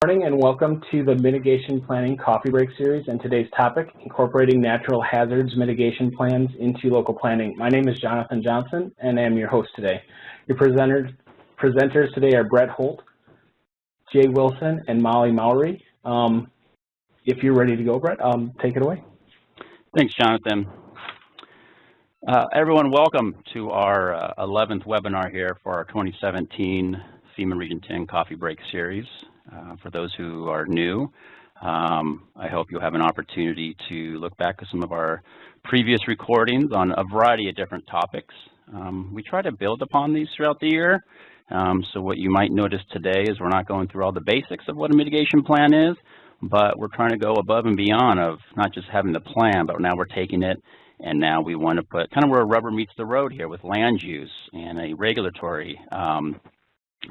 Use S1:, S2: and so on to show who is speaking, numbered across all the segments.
S1: morning and welcome to the Mitigation Planning Coffee Break Series and today's topic, incorporating natural hazards mitigation plans into local planning. My name is Jonathan Johnson and I am your host today. Your presenters today are Brett Holt, Jay Wilson, and Molly Mowry. If you're ready to go, Brett, take it away.
S2: Thanks, Jonathan. Everyone, welcome to our 11th webinar here for our 2017 FEMA Region 10 Coffee Break Series. For those who are new, I hope you'll have an opportunity to look back at some of our previous recordings on a variety of different topics. We try to build upon these throughout the year. So what you might notice today is we're not going through all the basics of what a mitigation plan is, but we're trying to go above and beyond of not just having the plan, but now we're taking it and now we want to put kind of where rubber meets the road here with land use and a regulatory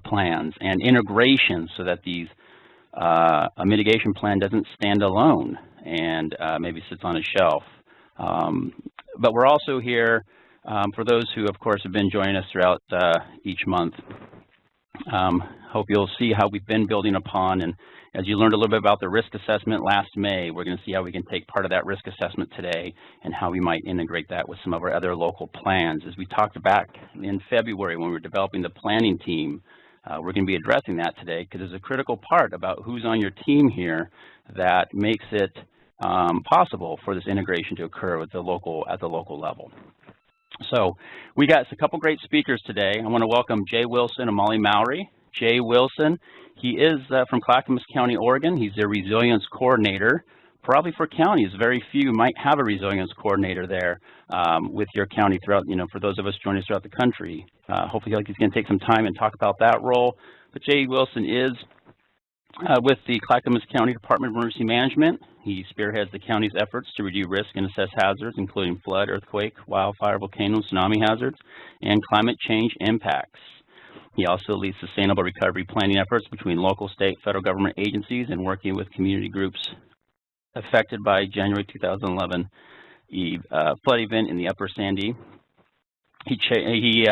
S2: plans and integration so that these a mitigation plan doesn't stand alone and maybe sits on a shelf. But we're also here for those who, of course, have been joining us throughout each month. Hope you'll see how we've been building upon, and as you learned a little bit about the risk assessment last May, we're going to see how we can take part of that risk assessment today and how we might integrate that with some of our other local plans. As we talked back in February when we were developing the planning team, we're going to be addressing that today because there's a critical part about who's on your team here that makes it possible for this integration to occur at the local level. So we got a couple great speakers today. I want to welcome Jay Wilson and Molly Mowry. Jay Wilson, he is from Clackamas County, Oregon. He's their resilience coordinator. Probably for counties, very few might have a resilience coordinator there with your county throughout, for those of us joining us throughout the country. Hopefully he's going to take some time and talk about that role. But Jay Wilson is with the Clackamas County Department of Emergency Management. He spearheads the county's efforts to reduce risk and assess hazards, including flood, earthquake, wildfire, volcano, tsunami hazards, and climate change impacts. He also leads sustainable recovery planning efforts between local, state, federal government agencies and working with community groups affected by January 2011 flood event in the Upper Sandy. He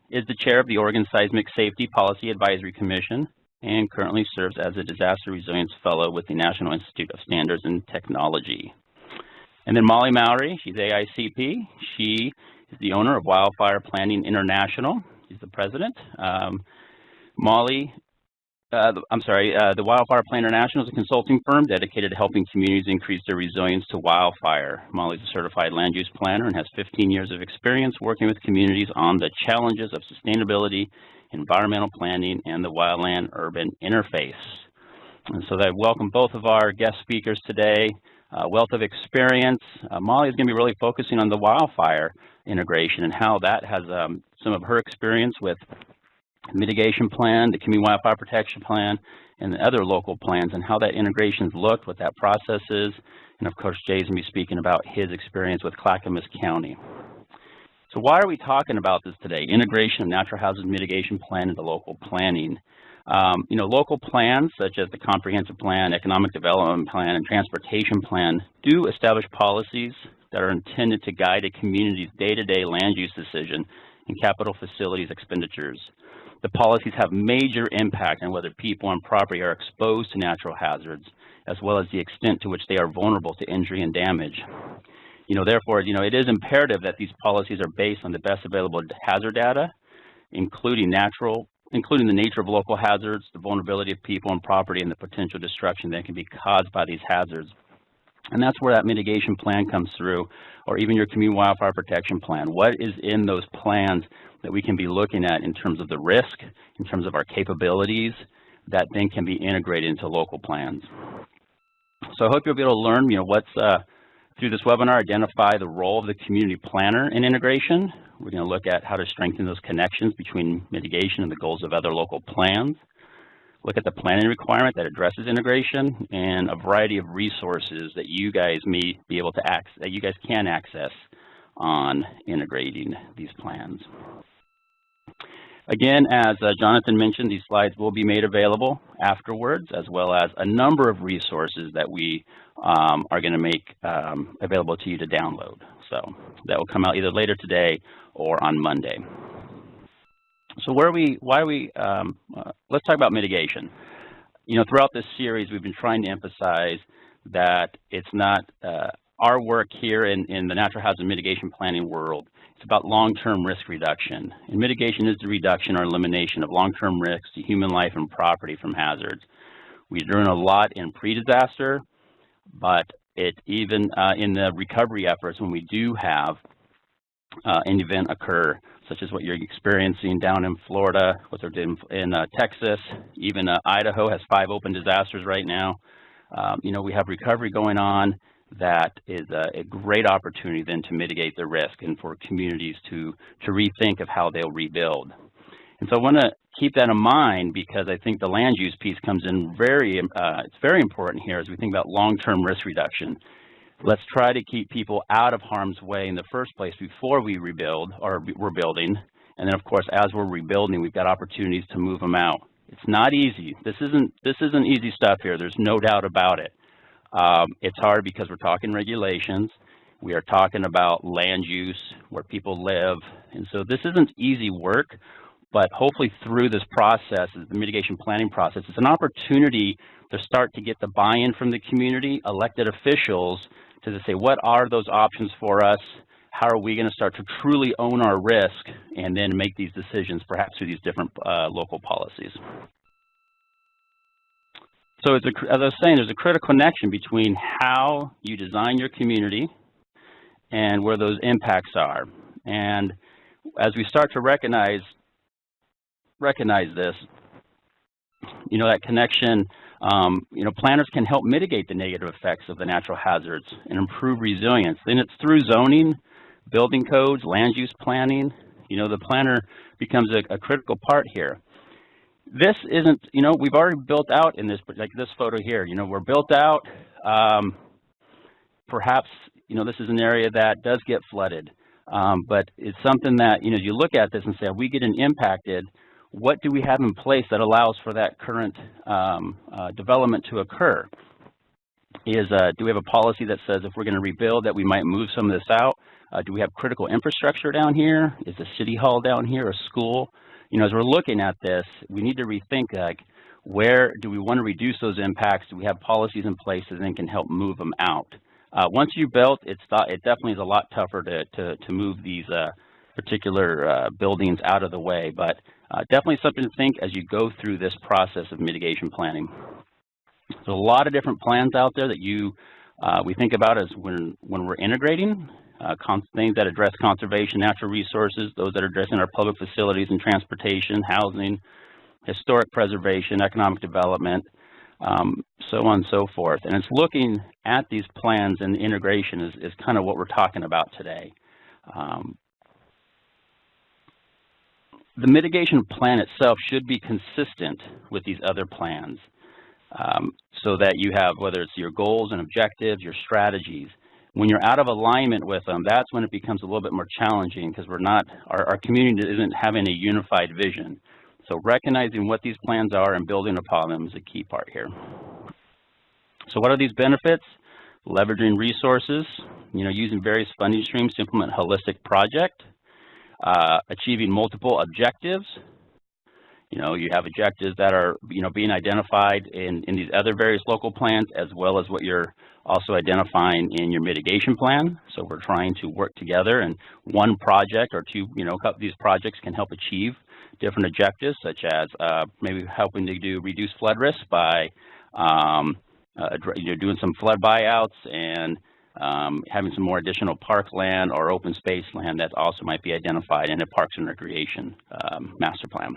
S2: is the chair of the Oregon Seismic Safety Policy Advisory Commission and currently serves as a Disaster Resilience Fellow with the National Institute of Standards and Technology. And then Molly Mowry, she's AICP. She is the owner of Wildfire Planning International. She's the president. The Wildfire Plan International is a consulting firm dedicated to helping communities increase their resilience to wildfire. Molly's a certified land use planner and has 15 years of experience working with communities on the challenges of sustainability, environmental planning, and the wildland-urban interface. And so I welcome both of our guest speakers today. Wealth of experience. Molly is going to be really focusing on the wildfire integration and how that has some of her experience with mitigation plan, the community wildfire protection plan, and the other local plans and how that integration's looked, what that process is. And of course, Jay's going to be speaking about his experience with Clackamas County. So why are we talking about this today? Integration of natural hazard mitigation plan into local planning. Local plans such as the comprehensive plan, economic development plan, and transportation plan do establish policies that are intended to guide a community's day-to-day land use decision and capital facilities expenditures. The policies have major impact on whether people and property are exposed to natural hazards, as well as the extent to which they are vulnerable to injury and damage. Therefore, it is imperative that these policies are based on the best available hazard data, including the nature of local hazards, the vulnerability of people and property, and the potential destruction that can be caused by these hazards. And that's where that mitigation plan comes through, or even your community wildfire protection plan. What is in those plans that we can be looking at in terms of the risk, in terms of our capabilities, that then can be integrated into local plans. So I hope you'll be able to learn, through this webinar, identify the role of the community planner in integration. We're going to look at how to strengthen those connections between mitigation and the goals of other local plans. Look at the planning requirement that addresses integration and a variety of resources that you guys may be able to access, that you guys can access on integrating these plans. Again, as Jonathan mentioned, these slides will be made available afterwards, as well as a number of resources that we are going to make available to you to download. So that will come out either later today or on Monday. So let's talk about mitigation. throughout this series, we've been trying to emphasize that it's not our work here in the natural hazard mitigation planning world. It's about long-term risk reduction. And mitigation is the reduction or elimination of long-term risks to human life and property from hazards. We're doing a lot in pre-disaster, but even in the recovery efforts when we do have an event occur, such as what you're experiencing down in Florida, what they're doing in Texas, even Idaho has 5 open disasters right now. We have recovery going on. That is a great opportunity then to mitigate the risk and for communities to rethink of how they'll rebuild. And so I want to keep that in mind because I think the land use piece comes in it's very important here as we think about long-term risk reduction. Let's try to keep people out of harm's way in the first place before we rebuild or we're building. And then of course, as we're rebuilding, we've got opportunities to move them out. It's not easy. This isn't easy stuff here. There's no doubt about it. It's hard because we're talking regulations. We are talking about land use, where people live. And so this isn't easy work, but hopefully through this process, the mitigation planning process, it's an opportunity to start to get the buy-in from the community, elected officials, to say, what are those options for us? How are we going to start to truly own our risk and then make these decisions perhaps through these different local policies? So as I was saying, there's a critical connection between how you design your community and where those impacts are. And as we start to recognize this, that connection, planners can help mitigate the negative effects of the natural hazards and improve resilience. Then it's through zoning, building codes, land use planning. The planner becomes a critical part here. This isn't, we've already built out in this, like this photo here, we're built out. Perhaps, this is an area that does get flooded, but it's something that, you look at this and say, are we getting impacted? What do we have in place that allows for that current development to occur? Do we have a policy that says if we're going to rebuild that we might move some of this out? Do we have critical infrastructure down here? Is the city hall down here, a school? As we're looking at this, we need to rethink, like, where do we want to reduce those impacts? Do we have policies in place that then can help move them out? Once you've built, it definitely is a lot tougher to move these particular buildings out of the way, but definitely something to think as you go through this process of mitigation planning. There's a lot of different plans out there that we think about as when we're integrating. Things that address conservation, natural resources, those that are addressing our public facilities and transportation, housing, historic preservation, economic development, so on and so forth. And it's looking at these plans and the integration is kind of what we're talking about today. The mitigation plan itself should be consistent with these other plans so that you have, whether it's your goals and objectives, your strategies. When you're out of alignment with them, that's when it becomes a little bit more challenging because our community isn't having a unified vision. So recognizing what these plans are and building upon them is a key part here. So what are these benefits? Leveraging resources, using various funding streams to implement a holistic project, achieving multiple objectives. You have objectives that are, being identified in these other various local plans as well as what you're also identifying in your mitigation plan. So we're trying to work together, and one project or two, these projects can help achieve different objectives, such as maybe helping to reduce flood risk by doing some flood buyouts and having some more additional park land or open space land that also might be identified in a Parks and Recreation master plan.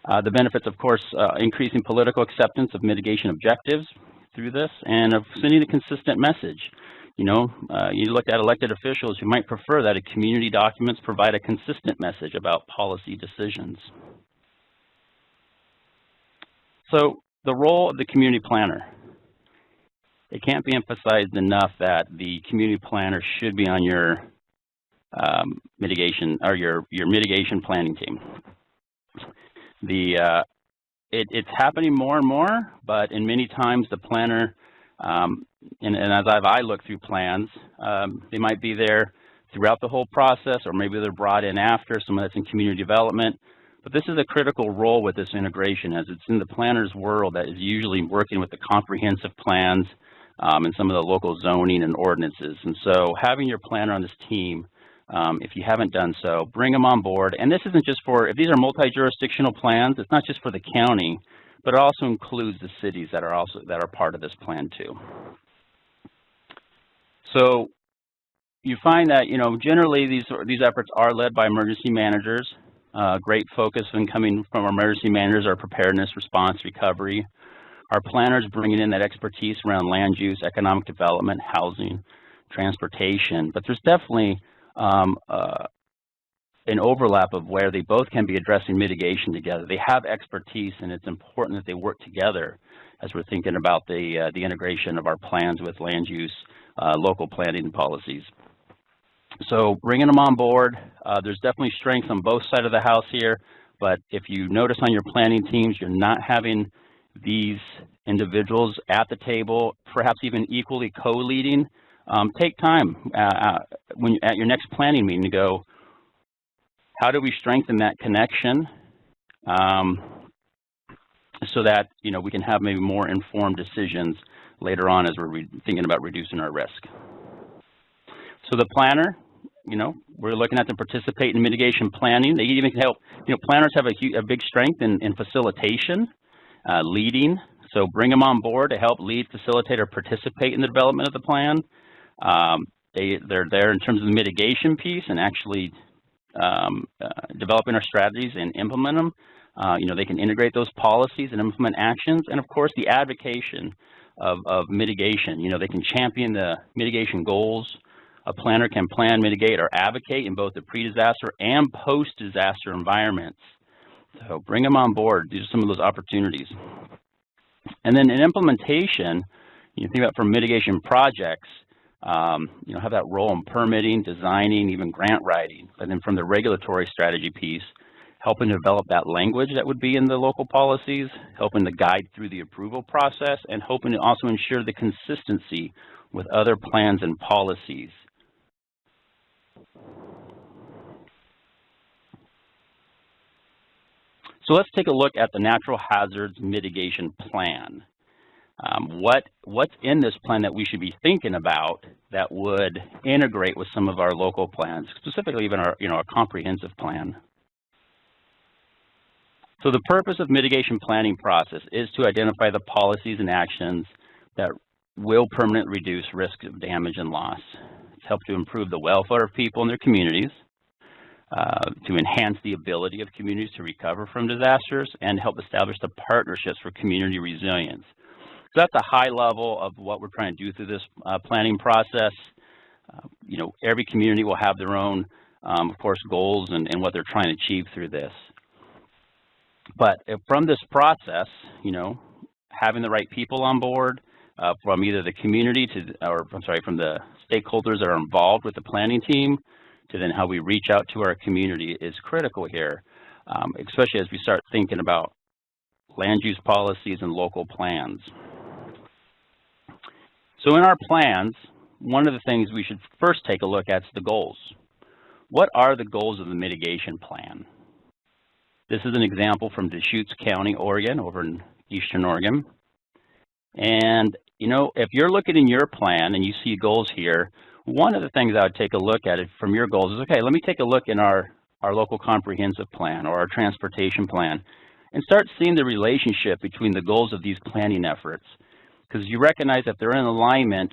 S2: The benefits, of course, increasing political acceptance of mitigation objectives through this, and of sending a consistent message. You look at elected officials who might prefer that community documents provide a consistent message about policy decisions. So the role of the community planner. It can't be emphasized enough that the community planner should be on your mitigation or your mitigation planning team. It's happening more and more, but in many times the planner, and as I look through plans, they might be there throughout the whole process, or maybe they're brought in after, some of that's in community development. But this is a critical role with this integration, as it's in the planner's world that is usually working with the comprehensive plans and some of the local zoning and ordinances. And so having your planner on this team, if you haven't done so, bring them on board. And this isn't just for, if these are multi-jurisdictional plans, it's not just for the county, but it also includes the cities that are part of this plan too. So you find that, generally these efforts are led by emergency managers. Great focus in coming from our emergency managers are preparedness, response, recovery. Our planners bringing in that expertise around land use, economic development, housing, transportation. But there's definitely an overlap of where they both can be addressing mitigation together. They have expertise, and it's important that they work together as we're thinking about the integration of our plans with land use, local planning and policies. So bringing them on board, there's definitely strengths on both sides of the house here, but if you notice on your planning teams, you're not having these individuals at the table, perhaps even equally co-leading, take time at your next planning meeting to go, how do we strengthen that connection so that we can have maybe more informed decisions later on as we're thinking about reducing our risk. So the planner, we're looking at them participate in mitigation planning. They even help, planners have a big strength in facilitation, leading. So bring them on board to help lead, facilitate, or participate in the development of the plan. They're there in terms of the mitigation piece and actually developing our strategies and implement them. They can integrate those policies and implement actions. And of course, the advocation of mitigation. They can champion the mitigation goals. A planner can plan, mitigate, or advocate in both the pre-disaster and post-disaster environments. So bring them on board. These are some of those opportunities. And then in implementation, you think about for mitigation projects, have that role in permitting, designing, even grant writing. And then from the regulatory strategy piece, helping develop that language that would be in the local policies, helping to guide through the approval process, and hoping to also ensure the consistency with other plans and policies. So let's take a look at the Natural Hazards Mitigation Plan. What's in this plan that we should be thinking about that would integrate with some of our local plans, specifically even our comprehensive plan? So the purpose of mitigation planning process is to identify the policies and actions that will permanently reduce risk of damage and loss. It's helped to improve the welfare of people in their communities, to enhance the ability of communities to recover from disasters, and help establish the partnerships for community resilience. So that's a high level of what we're trying to do through this planning process. Every community will have their own, of course, goals and what they're trying to achieve through this. But from this process, having the right people on board, from either the community from the stakeholders that are involved with the planning team, to then how we reach out to our community is critical here, especially as we start thinking about land use policies and local plans. So in our plans, one of the things we should first take a look at is the goals. What are the goals of the mitigation plan? This is an example from Deschutes County, Oregon, over in Eastern Oregon. And, if you're looking in your plan and you see goals here, one of the things I would take a look at from your goals is, okay, let me take a look in our local comprehensive plan or our transportation plan and start seeing the relationship between the goals of these planning efforts. Because you recognize if they're in alignment,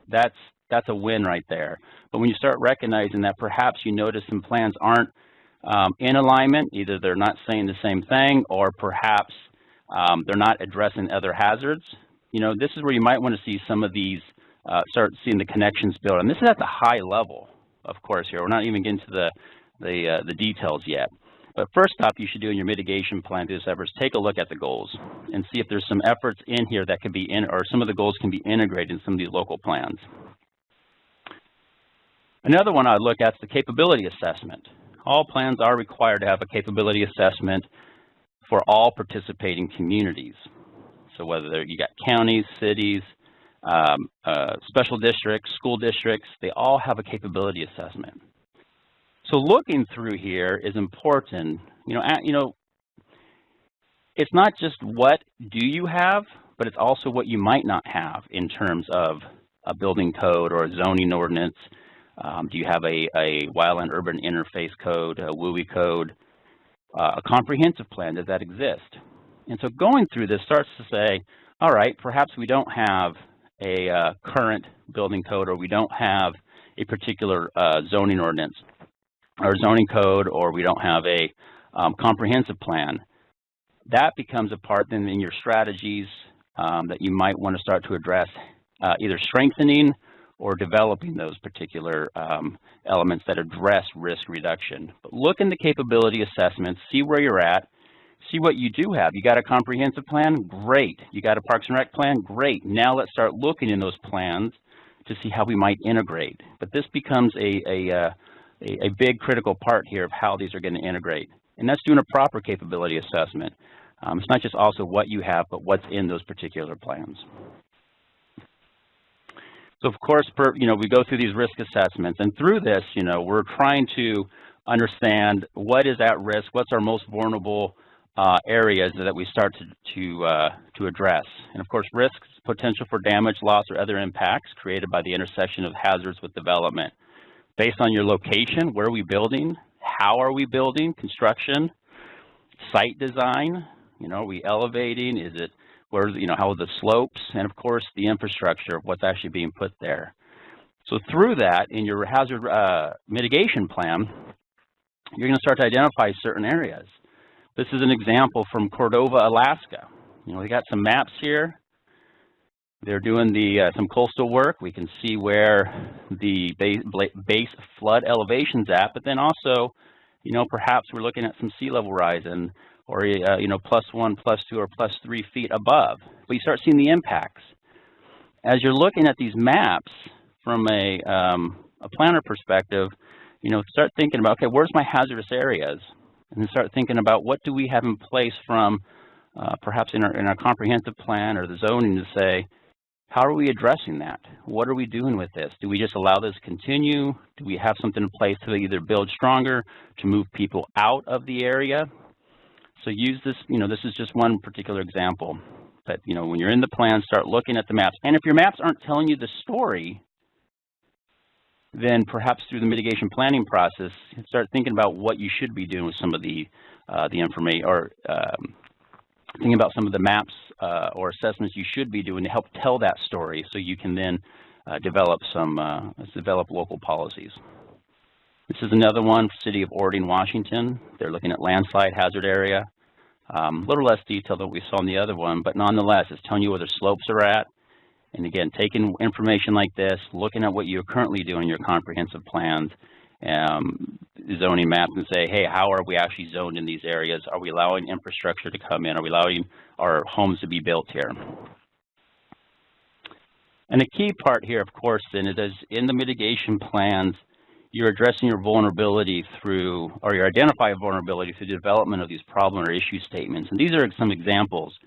S2: that's a win right there. But when you start recognizing that perhaps you notice some plans aren't in alignment, either they're not saying the same thing or perhaps they're not addressing other hazards, this is where you might want to see some of these, start seeing the connections build. And this is at the high level, of course, here. We're not even getting to the details yet. But first off, you should do in your mitigation plan through this efforts, take a look at the goals and see if there's some efforts in here that could be or some of the goals can be integrated in some of these local plans. Another one I'd look at is the capability assessment. All plans are required to have a capability assessment for all participating communities. So whether you got counties, cities, special districts, school districts, they all have a capability assessment. So looking through here is important. It's not just what do you have, but it's also what you might not have in terms of a building code or a zoning ordinance. Do you have a wildland urban interface code, a WUI code, a comprehensive plan? Does that exist? And so going through this starts to say, all right, perhaps we don't have a current building code, or we don't have a particular zoning ordinance or zoning code, or we don't have a comprehensive plan. That becomes a part then in your strategies that you might want to start to address, either strengthening or developing those particular elements that address risk reduction. But look in the capability assessments, see where you're at, see what you do have. You got a comprehensive plan? Great. You got a Parks and Rec plan? Great. Now let's start looking in those plans to see how we might integrate. But this becomes a big critical part here of how these are going to integrate. And that's doing a proper capability assessment. It's not just also what you have, but what's in those particular plans. So of course, we go through these risk assessments, and through this, we're trying to understand what is at risk, what's our most vulnerable areas that we start to address. And of course, risks, potential for damage, loss, or other impacts created by the intersection of hazards with development. Based on your location, where are we building? How are we building? Construction, site design, are we elevating? Is it where, how are the slopes? And of course, the infrastructure of what's actually being put there. So through that, in your hazard mitigation plan, you're going to start to identify certain areas. This is an example from Cordova, Alaska. We got some maps here. They're doing some coastal work. We can see where the base flood elevation's at, but then also, perhaps we're looking at some sea level rise or +1, +2, or +3 feet above. But you start seeing the impacts. As you're looking at these maps from a planner perspective, start thinking about, okay, where's my hazardous areas? And then start thinking about what do we have in place from perhaps in our comprehensive plan or the zoning to say, how are we addressing that? What are we doing with this? Do we just allow this to continue? Do we have something in place to either build stronger, to move people out of the area? So use this, this is just one particular example. But, when you're in the plan, start looking at the maps. And if your maps aren't telling you the story, then perhaps through the mitigation planning process, start thinking about what you should be doing with some of the information, or thinking about some of the maps or assessments you should be doing to help tell that story, so you can then develop local policies. This is another one, City of Orting, Washington. They're looking at landslide hazard area. A little less detail than we saw in the other one, but nonetheless, it's telling you where the slopes are at. And again, taking information like this, looking at what you're currently doing in your comprehensive plans, zoning maps, and say, hey, how are we actually zoned in these areas? Are we allowing infrastructure to come in? Are we allowing our homes to be built here? And the key part here, of course, then, is in the mitigation plans, you're addressing your vulnerability through, or you identify a vulnerability through the development of these problem or issue statements. And these are some examples.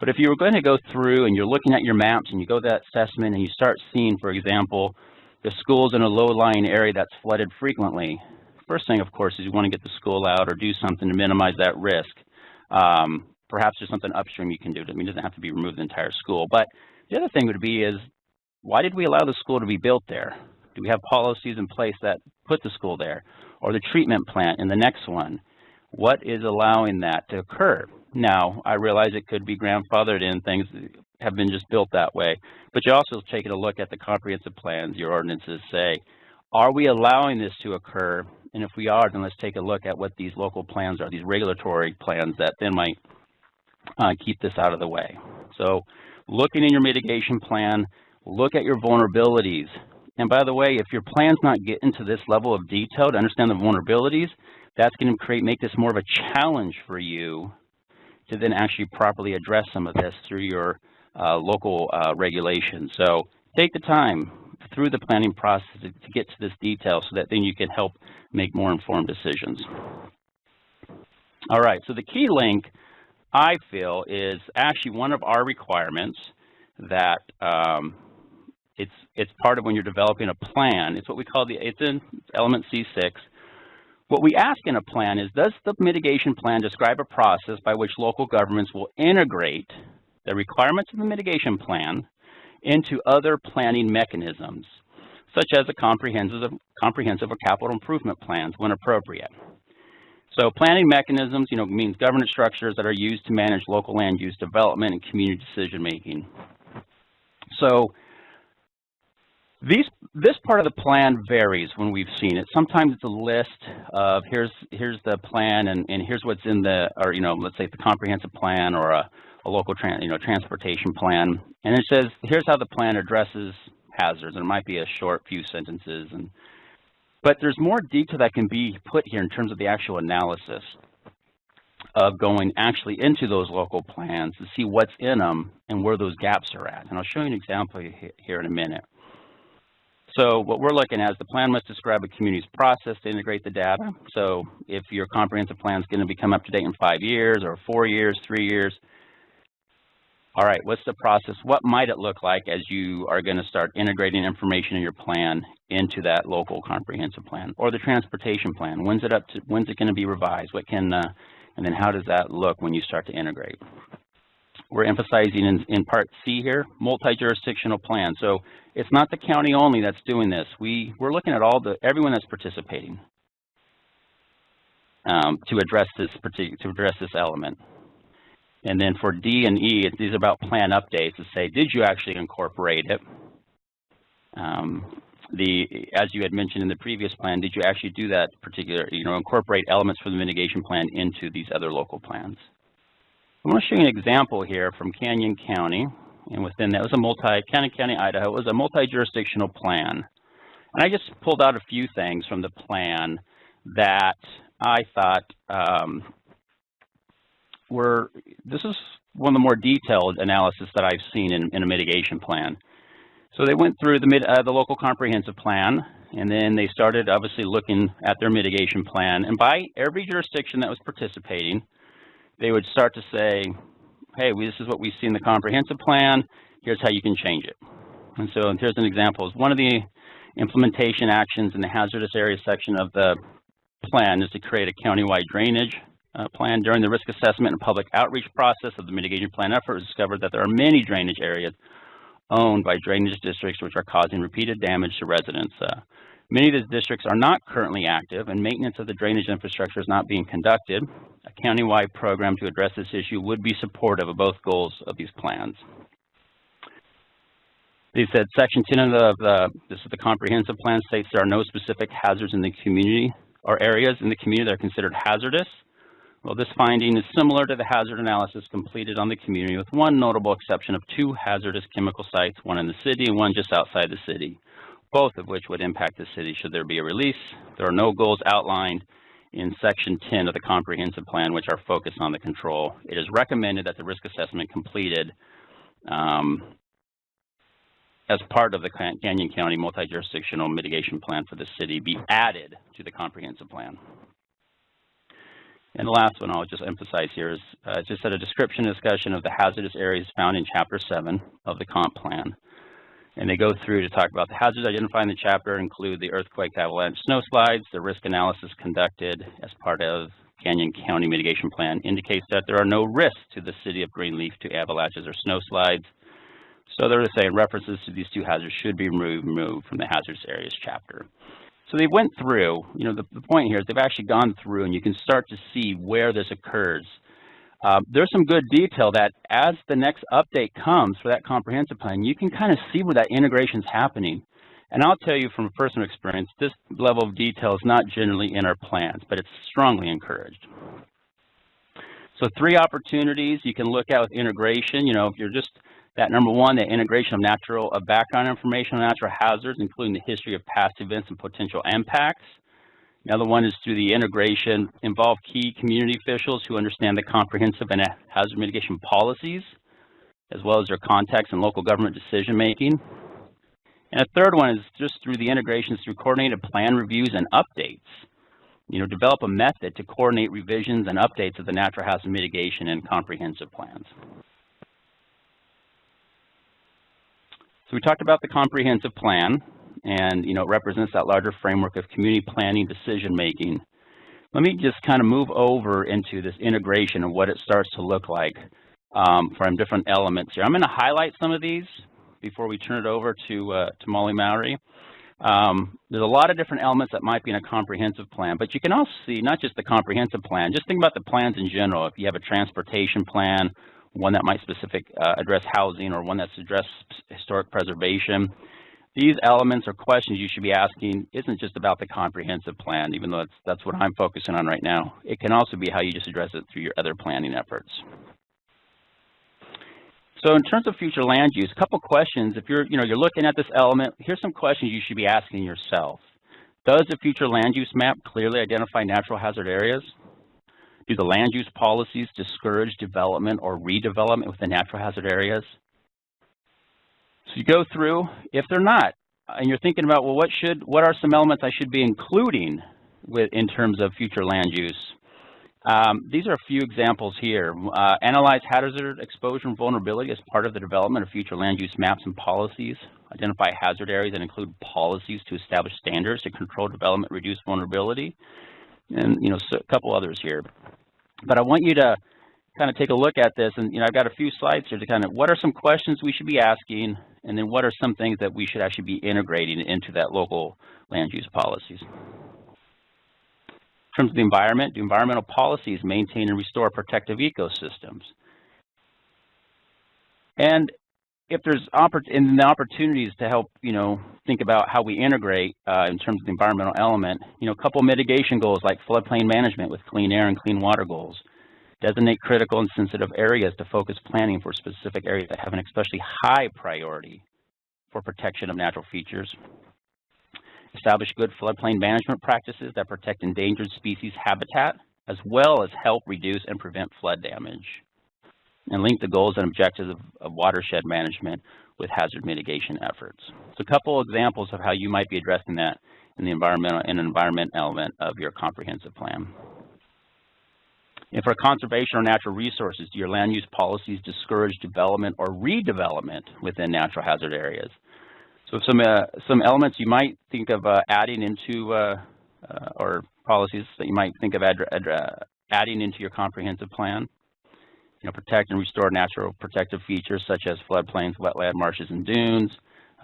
S2: But if you were going to go through and you're looking at your maps and you go to that assessment and you start seeing, for example, the school's in a low-lying area that's flooded frequently, first thing, of course, is you want to get the school out or do something to minimize that risk. Perhaps there's something upstream you can do. I mean, it doesn't have to be remove the entire school. But the other thing would be is, why did we allow the school to be built there? Do we have policies in place that put the school there? Or the treatment plant in the next one? What is allowing that to occur? Now, I realize it could be grandfathered in, things that have been just built that way, but you're also taking a look at the comprehensive plans, your ordinances say, are we allowing this to occur? And if we are, then let's take a look at what these local plans are, these regulatory plans that then might keep this out of the way. So looking in your mitigation plan, look at your vulnerabilities. And by the way, if your plan's not getting to this level of detail to understand the vulnerabilities, that's going to make this more of a challenge for you to then actually properly address some of this through your local regulations. So take the time through the planning process to get to this detail so that then you can help make more informed decisions. All right, so the key link, I feel, is actually one of our requirements that it's part of when you're developing a plan. It's what we call it's in element C6, What we ask in a plan is, does the mitigation plan describe a process by which local governments will integrate the requirements of the mitigation plan into other planning mechanisms, such as a comprehensive or capital improvement plans when appropriate? So planning mechanisms, means governance structures that are used to manage local land use development and community decision making. So this part of the plan varies when we've seen it. Sometimes it's a list of here's the plan and here's what's in the, or let's say the comprehensive plan or a local transportation plan, and it says here's how the plan addresses hazards, and it might be a short few sentences, but there's more detail that can be put here in terms of the actual analysis of going actually into those local plans to see what's in them and where those gaps are at. And I'll show you an example here in a minute. So what we're looking at is the plan must describe a community's process to integrate the data. So if your comprehensive plan is going to become up to date in 5 years or 4 years, 3 years, all right, what's the process? What might it look like as you are going to start integrating information in your plan into that local comprehensive plan or the transportation plan? When's it going to be revised? And then how does that look when you start to integrate? We're emphasizing in part C here, multi-jurisdictional plan. So it's not the county only that's doing this. We're looking at everyone that's participating to address this element. And then for D and E, these are about plan updates to say, did you actually incorporate it? As you had mentioned in the previous plan, did you actually do that particular, incorporate elements from the mitigation plan into these other local plans? I want to show you an example here from Canyon County, and within that was Canyon County, Idaho. It was a multi-jurisdictional plan. And I just pulled out a few things from the plan that I thought this is one of the more detailed analysis that I've seen in a mitigation plan. So they went through the local comprehensive plan, and then they started obviously looking at their mitigation plan. And by every jurisdiction that was participating, they would start to say, hey, this is what we see in the comprehensive plan. Here's how you can change it. And so here's an example. One of the implementation actions in the hazardous area section of the plan is to create a countywide drainage plan. During the risk assessment and public outreach process of the mitigation plan effort, it was discovered that there are many drainage areas owned by drainage districts which are causing repeated damage to residents. Many of these districts are not currently active, and maintenance of the drainage infrastructure is not being conducted. A countywide program to address this issue would be supportive of both goals of these plans. They said Section 10 of this is the comprehensive plan states there are no specific hazards in the community or areas in the community that are considered hazardous. Well, this finding is similar to the hazard analysis completed on the community, with one notable exception of 2 hazardous chemical sites, one in the city and one just outside the city, both of which would impact the city should there be a release. There are no goals outlined in Section 10 of the comprehensive plan which are focused on the control. It is recommended that the risk assessment completed as part of the Canyon County multi-jurisdictional mitigation plan for the city be added to the comprehensive plan. And the last one I'll just emphasize here is just a description and discussion of the hazardous areas found in Chapter 7 of the comp plan. And they go through to talk about the hazards identified in the chapter include the earthquake, avalanche, snow slides. The risk analysis conducted as part of Canyon County mitigation plan indicates that there are no risks to the city of Greenleaf to avalanches or snow slides. So they're saying references to these 2 hazards should be removed from the hazardous areas chapter. So they went through, the point here is they've actually gone through, and you can start to see where this occurs. There's some good detail that as the next update comes for that comprehensive plan, you can kind of see where that integration is happening. And I'll tell you from personal experience, this level of detail is not generally in our plans, but it's strongly encouraged. So 3 opportunities you can look at with integration. If you're just that number 1, the integration of background information on natural hazards, including the history of past events and potential impacts. Another one is through the integration, involve key community officials who understand the comprehensive and hazard mitigation policies, as well as their contacts in local government decision making. And a third one is just through the integrations through coordinated plan reviews and updates. Develop a method to coordinate revisions and updates of the natural hazard mitigation and comprehensive plans. So we talked about the comprehensive plan, and it represents that larger framework of community planning decision making. Let me just kind of move over into this integration and what it starts to look like from different elements here. I'm going to highlight some of these before we turn it over to Molly Mowry. There's a lot of different elements that might be in a comprehensive plan, but you can also see not just the comprehensive plan, just think about the plans in general. If you have a transportation plan, one that might address housing, or one that's address historic preservation, these elements or questions you should be asking isn't just about the comprehensive plan, even though that's what I'm focusing on right now. It can also be how you just address it through your other planning efforts. So in terms of future land use, a couple questions. If you're looking at this element, here's some questions you should be asking yourself. Does the future land use map clearly identify natural hazard areas? Do the land use policies discourage development or redevelopment within natural hazard areas? So you go through, if they're not, and you're thinking about, well, what are some elements I should be including in terms of future land use? These are a few examples here. Analyze hazard exposure and vulnerability as part of the development of future land use maps and policies. Identify hazard areas and include policies to establish standards to control development, reduce vulnerability, and so a couple others here. But I want you to kind of take a look at this, and I've got a few slides here to kind of what are some questions we should be asking, and then what are some things that we should actually be integrating into that local land use policies. In terms of the environment, do environmental policies maintain and restore protective ecosystems? And if there's opportunities to help, think about how we integrate in terms of the environmental element, a couple mitigation goals like floodplain management with clean air and clean water goals. Designate critical and sensitive areas to focus planning for specific areas that have an especially high priority for protection of natural features. Establish good floodplain management practices that protect endangered species habitat, as well as help reduce and prevent flood damage. And link the goals and objectives of watershed management with hazard mitigation efforts. So a couple examples of how you might be addressing that in the environment element of your comprehensive plan. And for conservation or natural resources, do your land use policies discourage development or redevelopment within natural hazard areas? So some elements you might think of adding into, or policies that you might think of adding into your comprehensive plan. Protect and restore natural protective features such as floodplains, wetland, marshes, and dunes.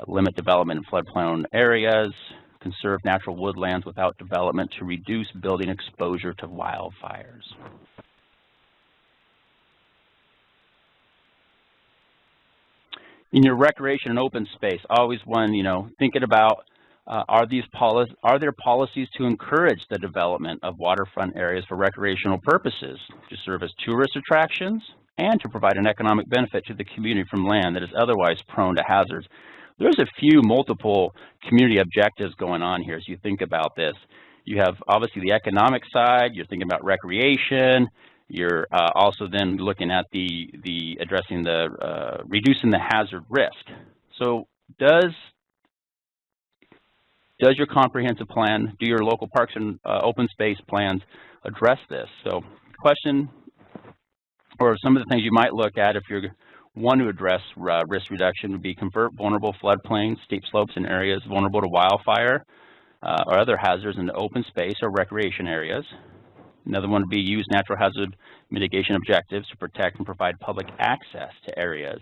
S2: Limit development in flood-prone areas. Conserve natural woodlands without development to reduce building exposure to wildfires. In your recreation and open space, always thinking about are there policies to encourage the development of waterfront areas for recreational purposes to serve as tourist attractions and to provide an economic benefit to the community from land that is otherwise prone to hazards? There's a few multiple community objectives going on here as you think about this. You have obviously the economic side, you're thinking about recreation, you're also then looking at addressing reducing the hazard risk. So does your comprehensive plan, do your local parks and open space plans address this? So question, or some of the things you might look at if you want to address risk reduction would be convert vulnerable floodplains, steep slopes in areas vulnerable to wildfire or other hazards into open space or recreation areas. Another one would be use natural hazard mitigation objectives to protect and provide public access to areas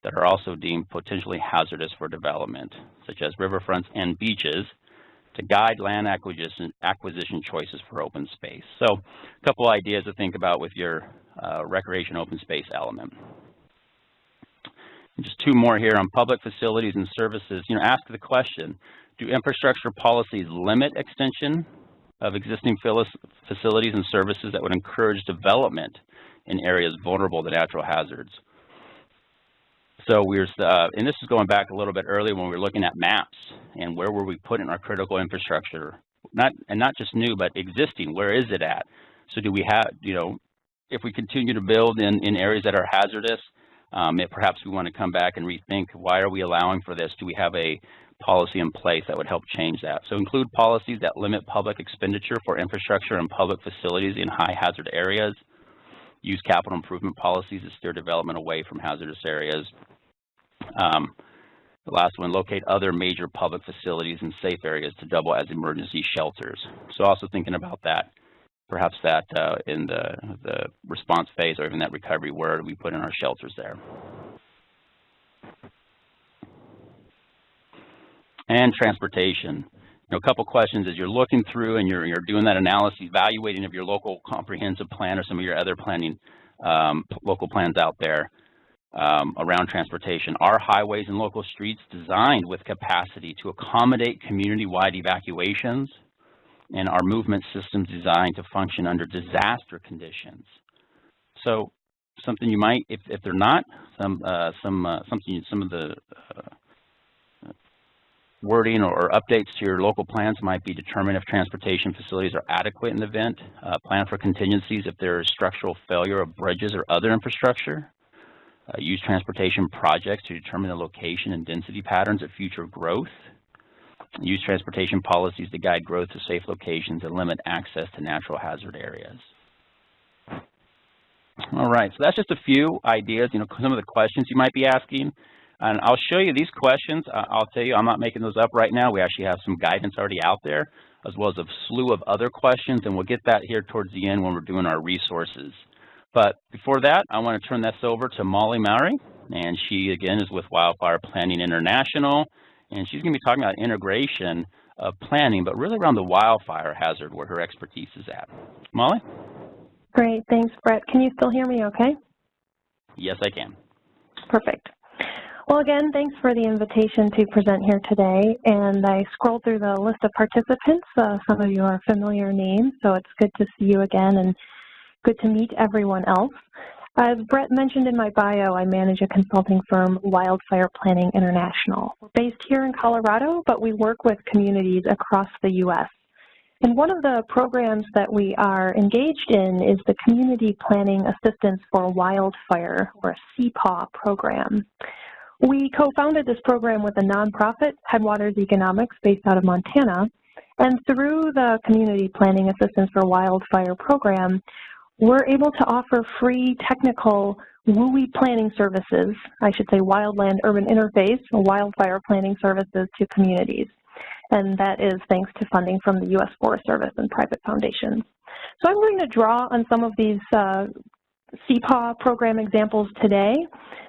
S2: that are also deemed potentially hazardous for development, such as riverfronts and beaches, to guide land acquisition choices for open space. So a couple ideas to think about with your recreation open space element. And just two more here on public facilities and services. Ask the question, do infrastructure policies limit extension of existing facilities and services that would encourage development in areas vulnerable to natural hazards? So and this is going back a little bit earlier when we were looking at maps and where were we putting our critical infrastructure, not just new, but existing, where is it at? So do we have, if we continue to build in areas that are hazardous, perhaps we want to come back and rethink, why are we allowing for this? Do we have a policy in place that would help change that? So include policies that limit public expenditure for infrastructure and public facilities in high hazard areas. Use capital improvement policies to steer development away from hazardous areas. The last one, locate other major public facilities in safe areas to double as emergency shelters. So also thinking about that perhaps that in the response phase or even that recovery, where we put in our shelters there. And transportation. A couple questions as you're looking through and you're doing that analysis, evaluating of your local comprehensive plan or some of your other planning, local plans out there around transportation. Are highways and local streets designed with capacity to accommodate community-wide evacuations? And are movement systems designed to function under disaster conditions? So something you might, if they're not, some of the wording or updates to your local plans might be determine if transportation facilities are adequate in the event, plan for contingencies if there is structural failure of bridges or other infrastructure, use transportation projects to determine the location and density patterns of future growth, use transportation policies to guide growth to safe locations and limit access to natural hazard areas. All right, so that's just a few ideas, some of the questions you might be asking. And I'll show you these questions. I'll tell you, I'm not making those up right now. We actually have some guidance already out there, as well as a slew of other questions, and we'll get that here towards the end when we're doing our resources. But before that, I want to turn this over to Molly Mowry, and she, again, is with Wildfire Planning International, and she's going to be talking about integration of planning, but really around the wildfire hazard where her expertise is at. Molly?
S3: Great, thanks, Brett. Can you still hear me okay?
S2: Yes, I can.
S3: Perfect. Well, again, thanks for the invitation to present here today. And I scrolled through the list of participants. Some of you are familiar names, so it's good to see you again and good to meet everyone else. As Brett mentioned in my bio, I manage a consulting firm, Wildfire Planning International. We're based here in Colorado, but we work with communities across the U.S. And one of the programs that we are engaged in is the Community Planning Assistance for Wildfire, or a CPAW program. We co-founded this program with a nonprofit, Headwaters Economics, based out of Montana. And through the Community Planning Assistance for Wildfire program, we're able to offer free technical WUI planning services, I should say wildland urban interface, wildfire planning services to communities. And that is thanks to funding from the U.S. Forest Service and private foundations. So I'm going to draw on some of these CPAW program examples today.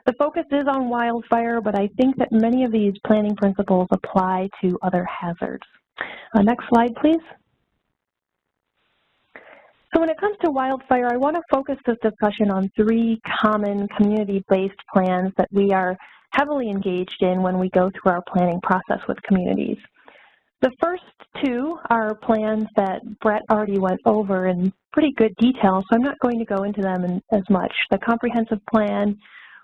S3: The focus is on wildfire, but I think that many of these planning principles apply to other hazards. Next slide, please. So when it comes to wildfire, I want to focus this discussion on three common community-based plans that we are heavily engaged in when we go through our planning process with communities. The first two are plans that Brett already went over in pretty good detail, so I'm not going to go into them as much. The comprehensive plan,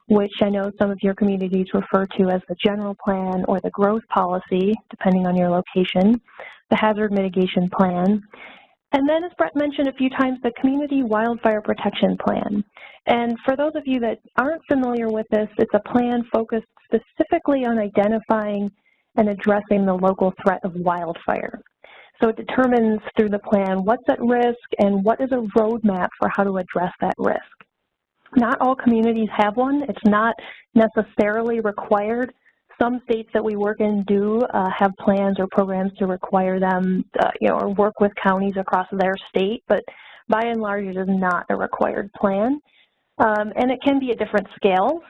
S3: which I know some of your communities refer to as the general plan or the growth policy, depending on your location, the hazard mitigation plan, and then, as Brett mentioned a few times, the Community Wildfire Protection Plan. And for those of you that aren't familiar with this, it's a plan focused specifically on identifying and addressing the local threat of wildfire. So it determines through the plan what's at risk and what is a roadmap for how to address that risk. Not all communities have one. It's not necessarily required. Some states that we work in do have plans or programs to require them, or work with counties across their state, but by and large it is not a required plan. And it can be a different scale.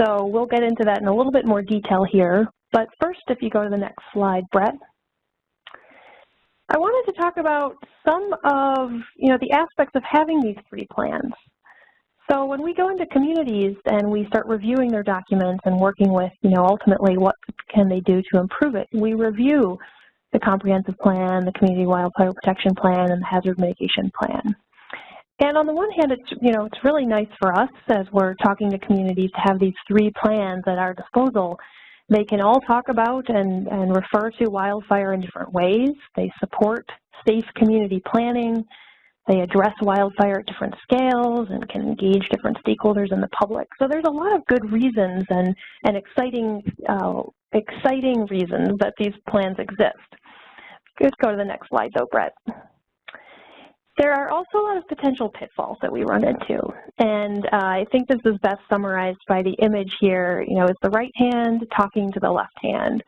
S3: So we'll get into that in a little bit more detail here. But first, if you go to the next slide, Brett, I wanted to talk about some of the aspects of having these three plans. So when we go into communities and we start reviewing their documents and working with, ultimately what can they do to improve it, we review the comprehensive plan, the community wildfire protection plan, and the hazard mitigation plan. And on the one hand, it's really nice for us as we're talking to communities to have these three plans at our disposal. They can all talk about and refer to wildfire in different ways. They support safe community planning. They address wildfire at different scales and can engage different stakeholders in the public. So there's a lot of good reasons and exciting reasons that these plans exist. Let's go to the next slide, though, Brett. There are also a lot of potential pitfalls that we run into, and I think this is best summarized by the image here. Is the right hand talking to the left hand.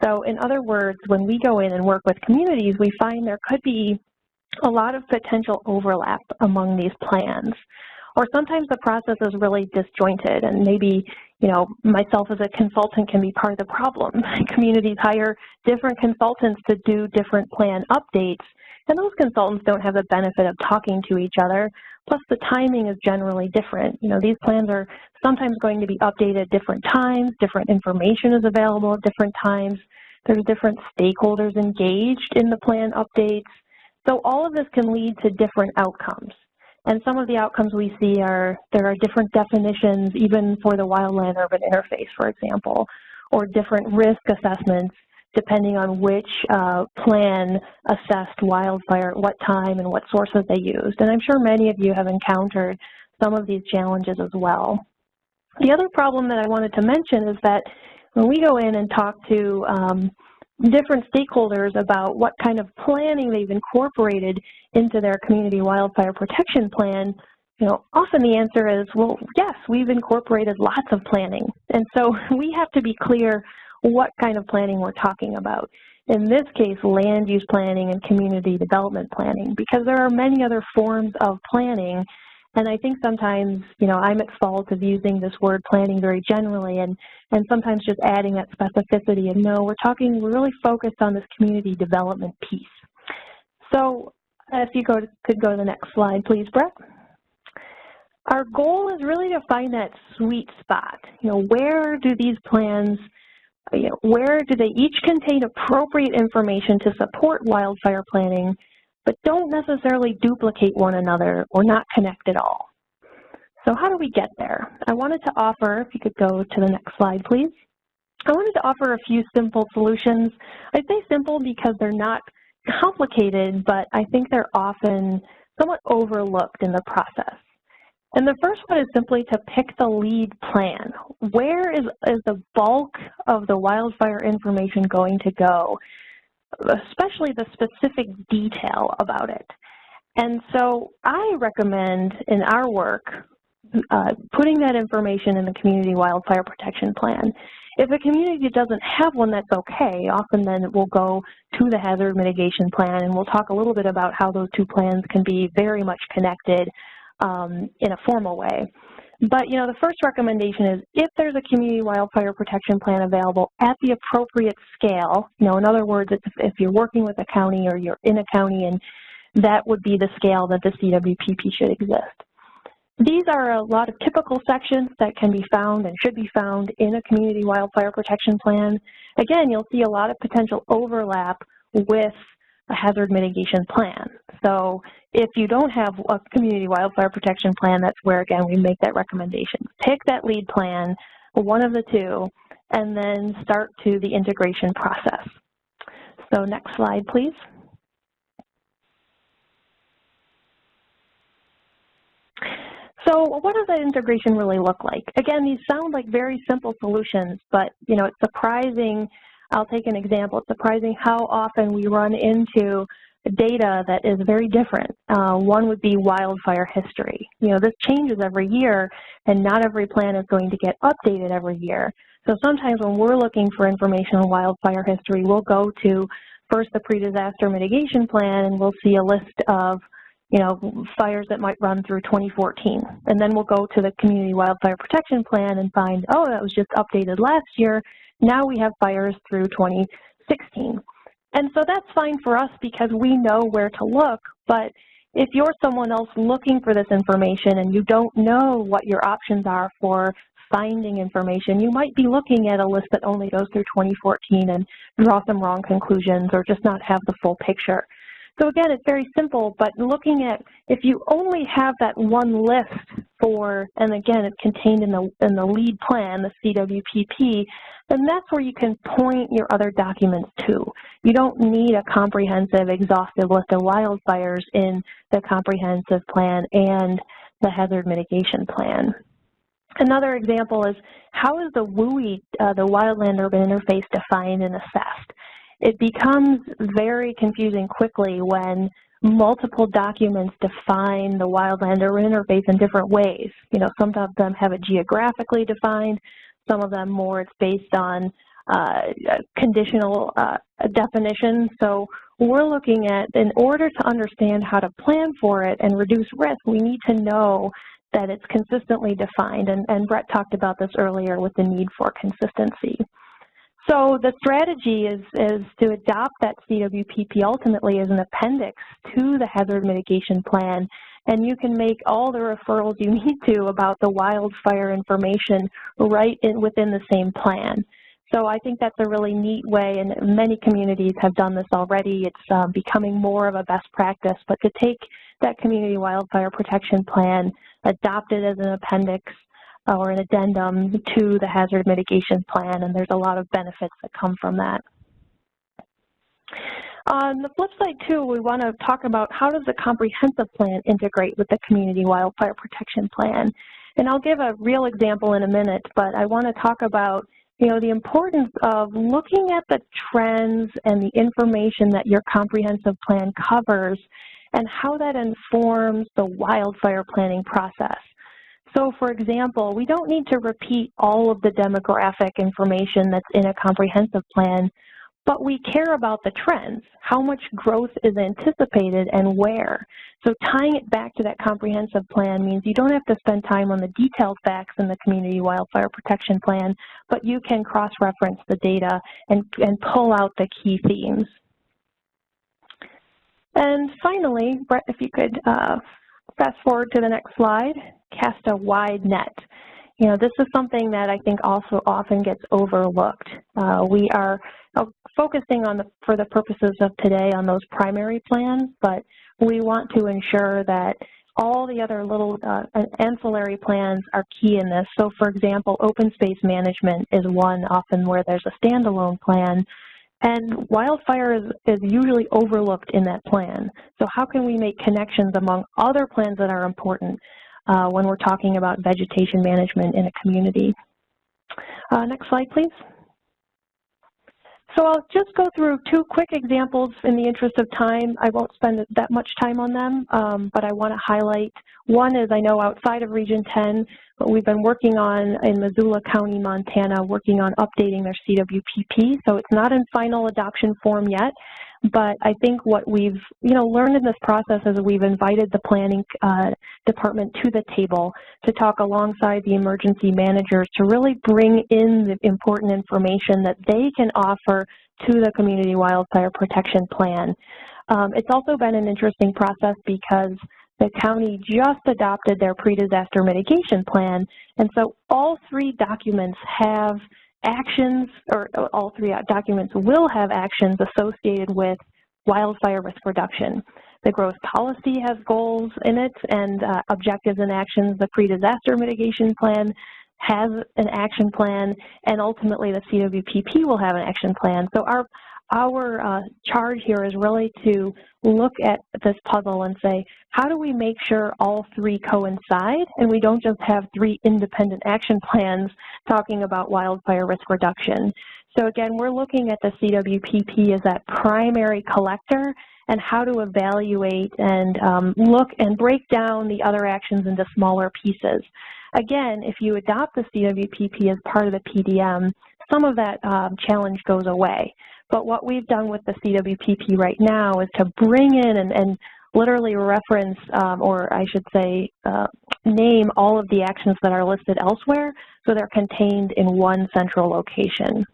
S3: So in other words, when we go in and work with communities, we find there could be a lot of potential overlap among these plans. Or sometimes the process is really disjointed, and maybe, myself as a consultant can be part of the problem. Communities hire different consultants to do different plan updates, and those consultants don't have the benefit of talking to each other. Plus, the timing is generally different. These plans are sometimes going to be updated at different times, different information is available at different times, there's different stakeholders engaged in the plan updates. So all of this can lead to different outcomes. And some of the outcomes we see there are different definitions, even for the wildland-urban interface, for example, or different risk assessments depending on which plan assessed wildfire at what time and what sources they used. And I'm sure many of you have encountered some of these challenges as well. The other problem that I wanted to mention is that when we go in and talk to different stakeholders about what kind of planning they've incorporated into their community wildfire protection plan, often the answer is, well, yes, we've incorporated lots of planning. And so we have to be clear what kind of planning we're talking about. In this case, land use planning and community development planning, because there are many other forms of planning. And I think sometimes, I'm at fault of using this word planning very generally and sometimes just adding that specificity. And no, we're really focused on this community development piece. So if you could go to the next slide, please, Brett. Our goal is really to find that sweet spot. Where do these plans, where do they each contain appropriate information to support wildfire planning, but don't necessarily duplicate one another or not connect at all? So how do we get there? I wanted to offer, if you could go to the next slide, please. I wanted to offer a few simple solutions. I say simple because they're not complicated, but I think they're often somewhat overlooked in the process. And the first one is simply to pick the lead plan. Where is the bulk of the wildfire information going to go, especially the specific detail about it? And so I recommend in our work putting that information in the community wildfire protection plan. If a community doesn't have one, that's okay. Often then it will go to the hazard mitigation plan, and we'll talk a little bit about how those two plans can be very much connected in a formal way. But, the first recommendation is if there's a community wildfire protection plan available at the appropriate scale, in other words, if you're working with a county or you're in a county, and that would be the scale that the CWPP should exist. These are a lot of typical sections that can be found and should be found in a community wildfire protection plan. Again, you'll see a lot of potential overlap with a hazard mitigation plan. So if you don't have a community wildfire protection plan, that's where, again, we make that recommendation. Pick that lead plan, one of the two, and then start to the integration process. So next slide, please. So what does that integration really look like? Again, these sound like very simple solutions, but it's surprising. I'll take an example. It's surprising how often we run into data that is very different. One would be wildfire history. This changes every year, and not every plan is going to get updated every year. So sometimes when we're looking for information on wildfire history, we'll go to first the pre-disaster mitigation plan, and we'll see a list of fires that might run through 2014. And then we'll go to the community wildfire protection plan and find, oh, that was just updated last year. Now we have fires through 2016. And so that's fine for us because we know where to look. But if you're someone else looking for this information and you don't know what your options are for finding information, you might be looking at a list that only goes through 2014 and draw some wrong conclusions or just not have the full picture. So again, it's very simple, but looking at if you only have that one list for, and again, it's contained in the lead plan, the CWPP, then that's where you can point your other documents to. You don't need a comprehensive, exhaustive list of wildfires in the comprehensive plan and the hazard mitigation plan. Another example is how is the WUI, the wildland-urban interface, defined and assessed? It becomes very confusing quickly when multiple documents define the wildland-urban interface in different ways. Some of them have it geographically defined, some of them more it's based on conditional definition. So we're looking at, in order to understand how to plan for it and reduce risk, we need to know that it's consistently defined. And Brett talked about this earlier with the need for consistency. So the strategy is to adopt that CWPP ultimately as an appendix to the hazard mitigation plan, and you can make all the referrals you need to about the wildfire information right within the same plan. So I think that's a really neat way, and many communities have done this already. It's becoming more of a best practice, but to take that community wildfire protection plan, adopt it as an appendix or an addendum to the hazard mitigation plan, and there's a lot of benefits that come from that. On the flip side, too, we want to talk about how does the comprehensive plan integrate with the community wildfire protection plan. And I'll give a real example in a minute, but I want to talk about, the importance of looking at the trends and the information that your comprehensive plan covers and how that informs the wildfire planning process. So, for example, we don't need to repeat all of the demographic information that's in a comprehensive plan, but we care about the trends, how much growth is anticipated and where. So tying it back to that comprehensive plan means you don't have to spend time on the detailed facts in the community wildfire protection plan, but you can cross-reference the data and pull out the key themes. And finally, Brett, if you could fast forward to the next slide, cast a wide net. This is something that I think also often gets overlooked. We are focusing on, for the purposes of today, on those primary plans, but we want to ensure that all the other little ancillary plans are key in this. So, for example, open space management is one often where there's a standalone plan, and wildfire is usually overlooked in that plan. So how can we make connections among other plans that are important when we're talking about vegetation management in a community? Next slide, please. So I'll just go through two quick examples in the interest of time. I won't spend that much time on them, but I want to highlight. One is, I know outside of Region 10, what we've been working on in Missoula County, Montana, working on updating their CWPP. So it's not in final adoption form yet, but I think what we've learned in this process is we've invited the planning department to the table to talk alongside the emergency managers to really bring in the important information that they can offer to the community wildfire protection plan. It's also been an interesting process because the county just adopted their pre-disaster mitigation plan, and so all three documents have actions, or all three documents will have actions associated with wildfire risk reduction. The growth policy has goals in it and objectives and actions. The pre-disaster mitigation plan has an action plan, and ultimately the CWPP will have an action plan. So our charge here is really to look at this puzzle and say, how do we make sure all three coincide and we don't just have three independent action plans talking about wildfire risk reduction? So again, we're looking at the CWPP as that primary collector and how to evaluate and look and break down the other actions into smaller pieces. Again, if you adopt the CWPP as part of the PDM, some of that challenge goes away. But what we've done with the CWPP right now is to bring in and literally reference, or I should say, name all of the actions that are listed elsewhere so they're contained in one central location.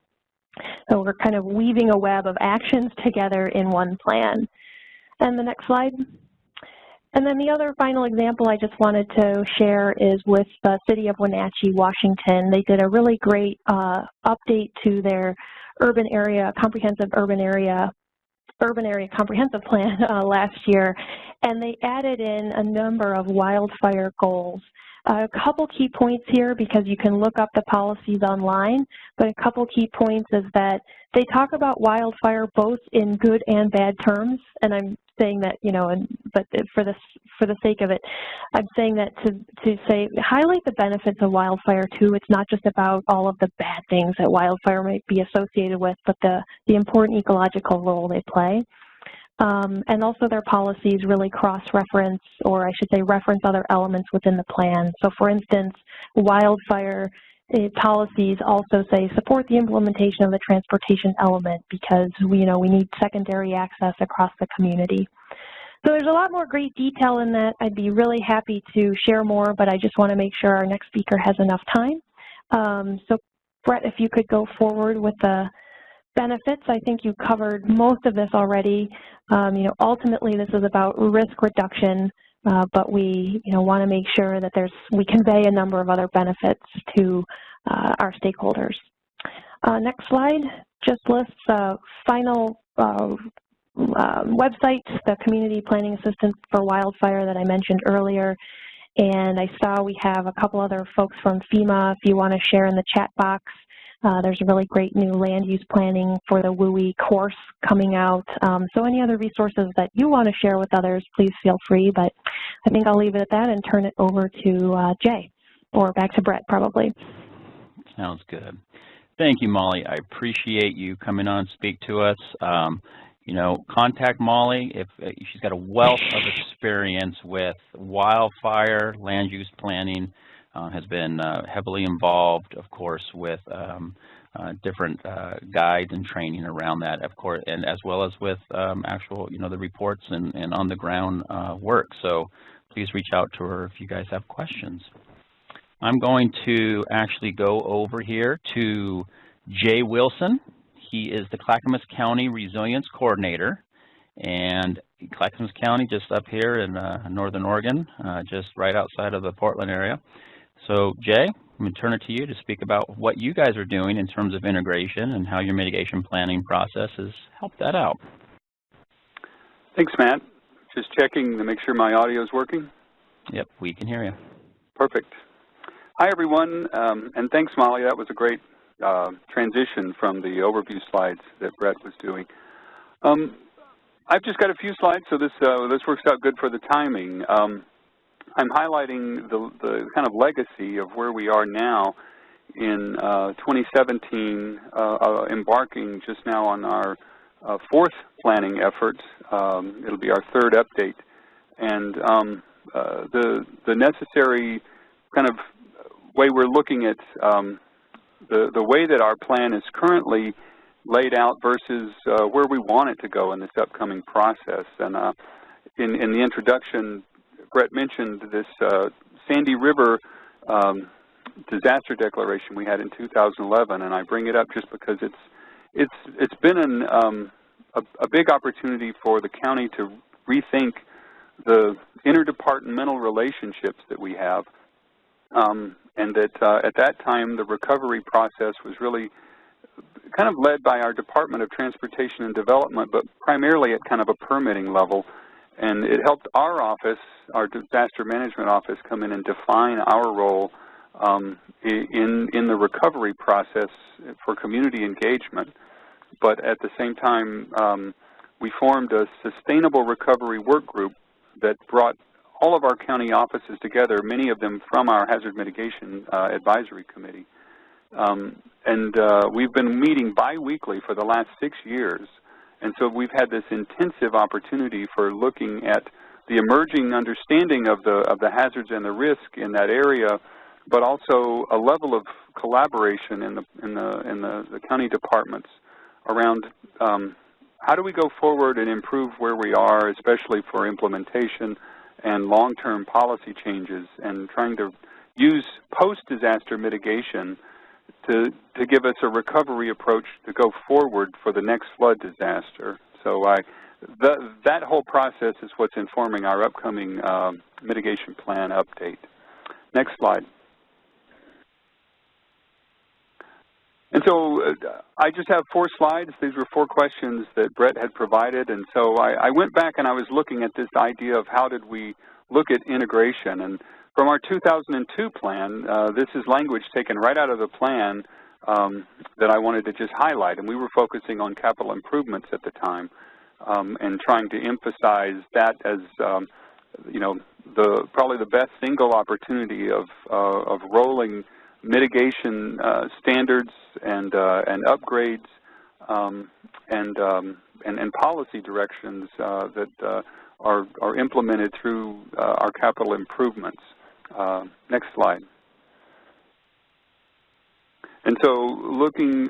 S3: So we're kind of weaving a web of actions together in one plan. And the next slide. And then the other final example I just wanted to share is with the city of Wenatchee, Washington. They did a really great update to their urban area comprehensive plan last year, and they added in a number of wildfire goals. A couple key points here, because you can look up the policies online, but a couple key points is that they talk about wildfire both in good and bad terms, and I'm saying that, but for the sake of it, I'm saying that to say, highlight the benefits of wildfire too. It's not just about all of the bad things that wildfire might be associated with, but the important ecological role they play. And also their policies really cross-reference, or I should say reference other elements within the plan. So for instance, wildfire the policies also say support the implementation of the transportation element because we need secondary access across the community. So there's a lot more great detail in that. I'd be really happy to share more, but I just want to make sure our next speaker has enough time. So Brett, if you could go forward with the benefits. I think you covered most of this already. Ultimately this is about risk reduction, but we want to make sure that we convey a number of other benefits to our stakeholders. Next slide just lists final website, the Community Planning Assistance for Wildfire that I mentioned earlier. And I saw we have a couple other folks from FEMA if you want to share in the chat box. There's a really great new land use planning for the WUI course coming out. So any other resources that you want to share with others, please feel free. But I think I'll leave it at that and turn it over to Jay, or back to Brett probably.
S2: Sounds good. Thank you, Molly. I appreciate you coming on to speak to us. Contact Molly if she's got a wealth of experience with wildfire, land use planning, has been heavily involved, of course, with different guides and training around that, of course, and as well as with actual, the reports and on-the-ground work. So please reach out to her if you guys have questions. I'm going to actually go over here to Jay Wilson. He is the Clackamas County Resilience Coordinator, and Clackamas County just up here in northern Oregon, just right outside of the Portland area. So Jay, I'm going to turn it to you to speak about what you guys are doing in terms of integration and how your mitigation planning process has helped that out.
S4: Thanks, Matt. Just checking to make sure my audio is working.
S2: Yep, we can hear you. Perfect.
S4: Hi, everyone, and thanks, Molly. That was a great transition from the overview slides that Brett was doing. I've just got a few slides, so this works out good for the timing. I'm highlighting the kind of legacy of where we are now in 2017, embarking just now on our fourth planning effort. It'll be our third update, and the necessary kind of way we're looking at the way that our plan is currently laid out versus where we want it to go in this upcoming process. And in the introduction, Brett mentioned this Sandy River disaster declaration we had in 2011, and I bring it up just because it's been a big opportunity for the county to rethink the interdepartmental relationships that we have, and that at that time the recovery process was really kind of led by our Department of Transportation and Development, but primarily at kind of a permitting level. And it helped our office, our disaster management office, come in and define our role in the recovery process for community engagement. But at the same time, we formed a sustainable recovery work group that brought all of our county offices together, many of them from our Hazard Mitigation Advisory Committee. We've been meeting bi-weekly for the last 6 years. And so we've had this intensive opportunity for looking at the emerging understanding of the hazards and the risk in that area, but also a level of collaboration in the county departments around how do we go forward and improve where we are, especially for implementation and long-term policy changes, and trying to use post-disaster mitigation to give us a recovery approach to go forward for the next flood disaster. So that whole process is what's informing our upcoming mitigation plan update. Next slide. And so I just have 4 slides. These were 4 questions that Brett had provided. And so I went back and I was looking at this idea of how did we look at integration. And from our 2002 plan, this is language taken right out of the plan that I wanted to just highlight. And we were focusing on capital improvements at the time and trying to emphasize that as, probably the best single opportunity of rolling mitigation standards and upgrades and policy directions that are implemented through our capital improvements. Next slide. And so looking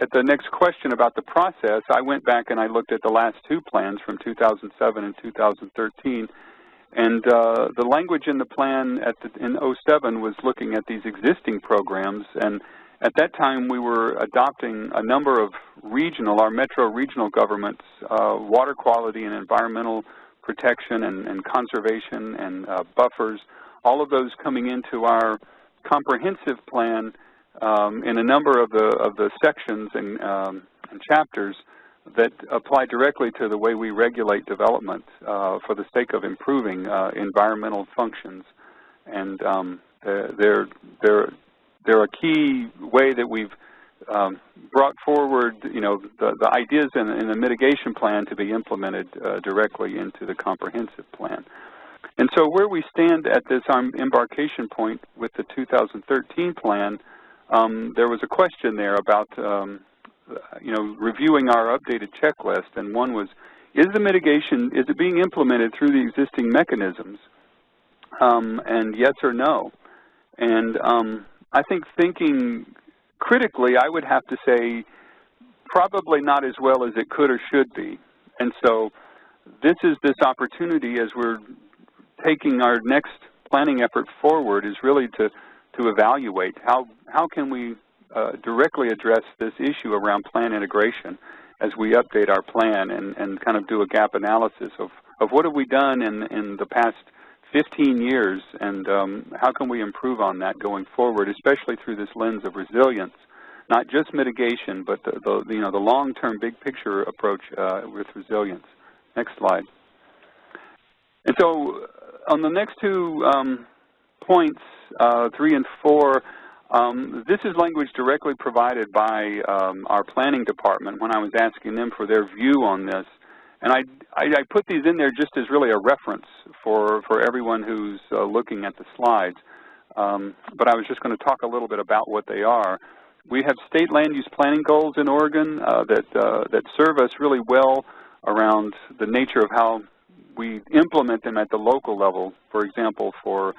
S4: at the next question about the process, I went back and I looked at the last two plans from 2007 and 2013. And the language in the plan in 07 was looking at these existing programs. And at that time, we were adopting a number of our metro regional governments, water quality and environmental protection and conservation and buffers, all of those coming into our comprehensive plan in a number of the sections and chapters that apply directly to the way we regulate development for the sake of improving environmental functions. And they're a key way that we've brought forward, the ideas in the mitigation plan to be implemented directly into the comprehensive plan. And so where we stand at this embarkation point with the 2013 plan, there was a question there about reviewing our updated checklist, and one was, is it being implemented through the existing mechanisms? And yes or no. And I think thinking critically, I would have to say probably not as well as it could or should be. And so this opportunity as we're taking our next planning effort forward is really to evaluate how can we directly address this issue around plan integration as we update our plan and kind of do a gap analysis of what have we done in the past 15 years and how can we improve on that going forward, especially through this lens of resilience, not just mitigation, but the long-term big picture approach with resilience. Next slide. And so on the next two points, 3 and 4, this is language directly provided by our planning department when I was asking them for their view on this. And I put these in there just as really a reference for everyone who's looking at the slides. But I was just going to talk a little bit about what they are. We have state land use planning goals in Oregon that serve us really well around the nature of how we implement them at the local level, for example, for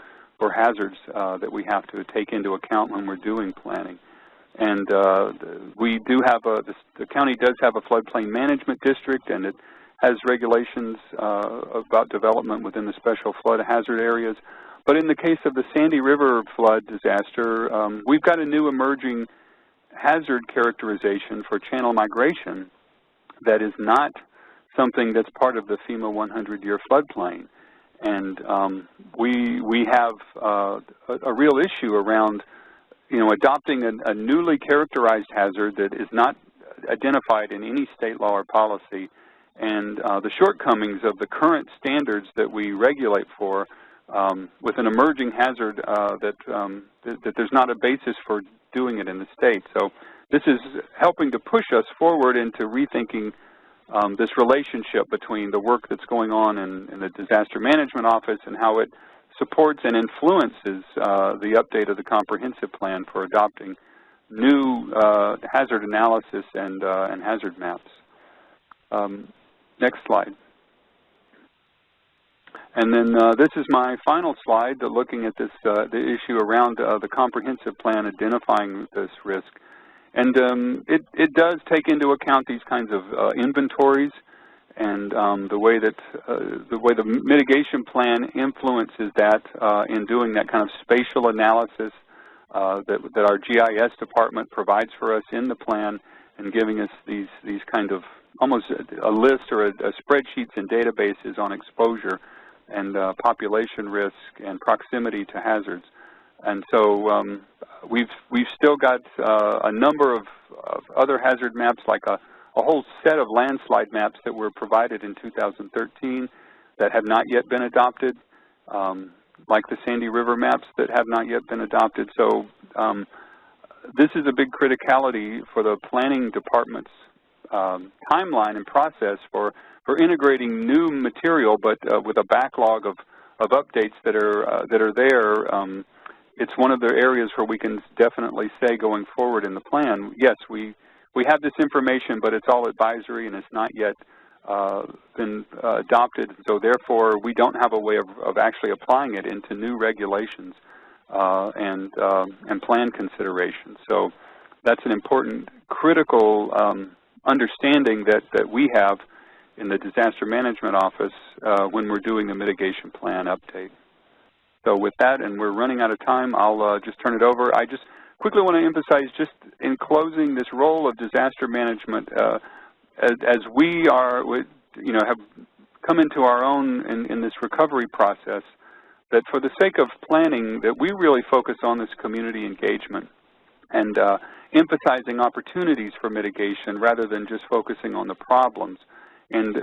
S4: hazards that we have to take into account when we're doing planning. And we do have the county does have a floodplain management district, and it has regulations about development within the special flood hazard areas. But in the case of the Sandy River flood disaster, we've got a new emerging hazard characterization for channel migration that is not something that's part of the FEMA 100-year floodplain. And we have a real issue around, adopting a newly characterized hazard that is not identified in any state law or policy, and the shortcomings of the current standards that we regulate for with an emerging hazard that there's not a basis for doing it in the state. So this is helping to push us forward into rethinking this relationship between the work that's going on in the Disaster Management Office and how it supports and influences the update of the comprehensive plan for adopting new hazard analysis and hazard maps. Next slide. And then this is my final slide, looking at this the issue around the comprehensive plan identifying this risk. And it does take into account these kinds of inventories and the way the mitigation plan influences that in doing that kind of spatial analysis that our GIS department provides for us in the plan, and giving us these kind of almost a list or a spreadsheets and databases on exposure and population risk and proximity to hazards. And so we've still got a number of other hazard maps, like a whole set of landslide maps that were provided in 2013 that have not yet been adopted, like the Sandy River maps that have not yet been adopted. So this is a big criticality for the planning department's timeline and process for integrating new material, but with a backlog of updates that are there. It's one of the areas where we can definitely say going forward in the plan, yes, we have this information, but it's all advisory and it's not yet been adopted. So therefore, we don't have a way of actually applying it into new regulations and plan considerations. So that's an important, critical understanding that we have in the Disaster Management Office when we're doing the mitigation plan update. So with that, and we're running out of time, I'll just turn it over. I just quickly want to emphasize, just in closing, this role of disaster management as we are, have come into our own in this recovery process, that for the sake of planning, that we really focus on this community engagement and emphasizing opportunities for mitigation rather than just focusing on the problems. And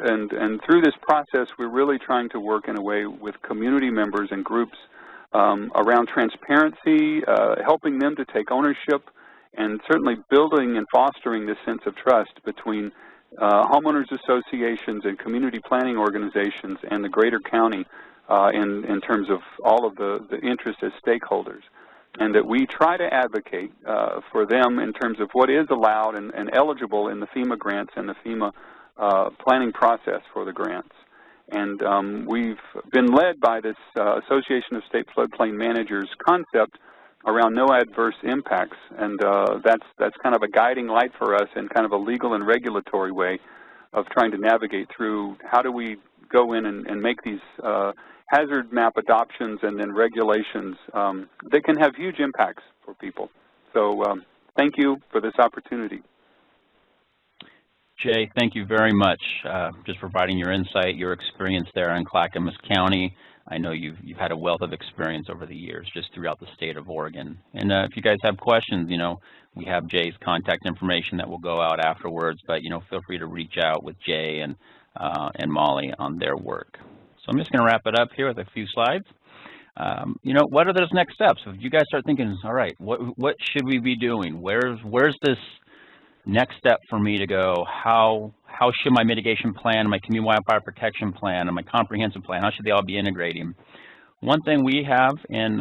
S4: through this process, we're really trying to work in a way with community members and groups around transparency, helping them to take ownership, and certainly building and fostering this sense of trust between homeowners associations and community planning organizations and the greater county in terms of all of the interests as stakeholders. And that we try to advocate for them in terms of what is allowed and eligible in the FEMA grants and the FEMA planning process for the grants. And we've been led by this Association of State Floodplain Managers concept around no adverse impacts, and that's kind of a guiding light for us in kind of a legal and regulatory way of trying to navigate through how do we go in and make these hazard map adoptions and then regulations that can have huge impacts for people. So thank you for this opportunity.
S2: Jay, thank you very much just providing your insight, your experience there in Clackamas County. I know you've had a wealth of experience over the years just throughout the state of Oregon. And if you guys have questions, we have Jay's contact information that will go out afterwards, but feel free to reach out with Jay and Molly on their work. So I'm just going to wrap it up here with a few slides. What are those next steps? If you guys start thinking, all right, what should we be doing? Where's this next step for me to go? How should my mitigation plan, my community wildfire protection plan, and my comprehensive plan, how should they all be integrating? One thing we have in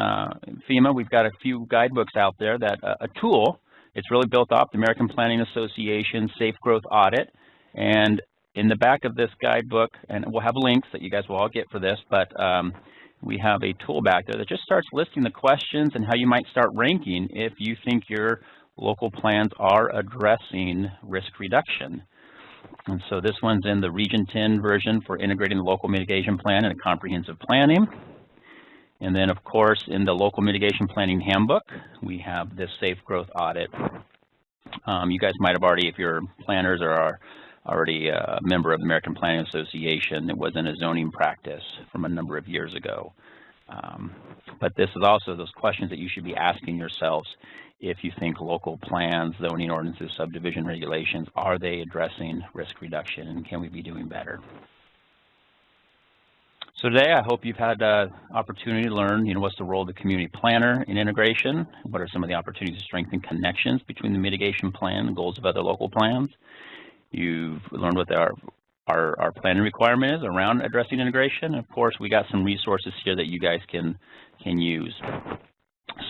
S2: FEMA, we've got a few guidebooks out there that a tool, it's really built off the American Planning Association Safe Growth Audit. And in the back of this guidebook, and we'll have links that you guys will all get for this, but we have a tool back there that just starts listing the questions and how you might start ranking if you think your local plans are addressing risk reduction. And so this one's in the Region 10 version for integrating the local mitigation plan and comprehensive planning. And then, of course, in the local mitigation planning handbook, we have this safe growth audit. You guys might have already, if you're planners or are already a member of the American Planning Association, it was in a zoning practice from a number of years ago. But this is also those questions that you should be asking yourselves if you think local plans, zoning ordinances, subdivision regulations, are they addressing risk reduction, and can we be doing better? So today, I hope you've had the opportunity to learn, what's the role of the community planner in integration, what are some of the opportunities to strengthen connections between the mitigation plan and goals of other local plans. You've learned what our planning requirement is around addressing integration. And of course, we got some resources here that you guys can use.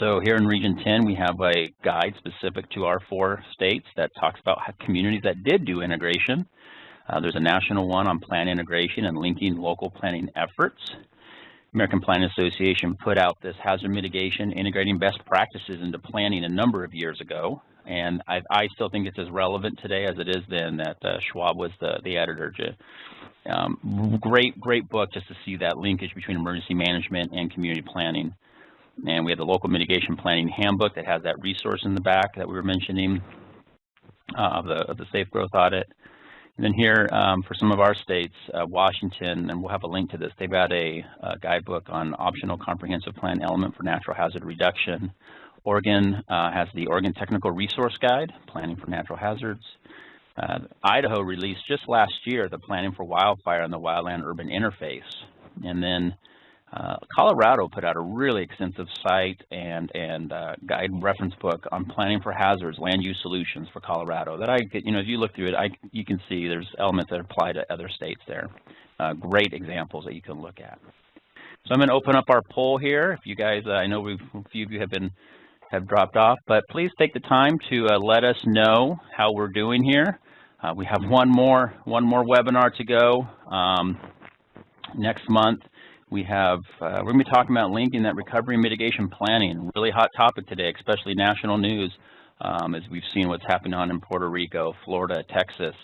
S2: So here in Region 10, we have a guide specific to our 4 states that talks about communities that did do integration. There's a national one on plan integration and linking local planning efforts. American Planning Association put out this hazard mitigation, integrating best practices into planning a number of years ago. And I still think it's as relevant today as it is then that Schwab was the editor. Great book just to see that linkage between emergency management and community planning. And we have the local mitigation planning handbook that has that resource in the back that we were mentioning of the safe growth audit. And then here for some of our states, Washington, and we'll have a link to this, they've got a guidebook on optional comprehensive plan element for natural hazard reduction. Oregon has the Oregon Technical Resource Guide, Planning for Natural Hazards. Idaho released just last year the Planning for Wildfire and the Wildland-Urban Interface. And then Colorado put out a really extensive site and guide reference book on planning for hazards, land use solutions for Colorado. That as you look through it, you can see there's elements that apply to other states there. Great examples that you can look at. So I'm going to open up our poll here. If you guys, I know a few of you have dropped off, but please take the time to let us know how we're doing here. We have one more webinar to go next month. We're going to be talking about linking that recovery and mitigation planning. Really hot topic today, especially national news as we've seen what's happening on in Puerto Rico, Florida, Texas.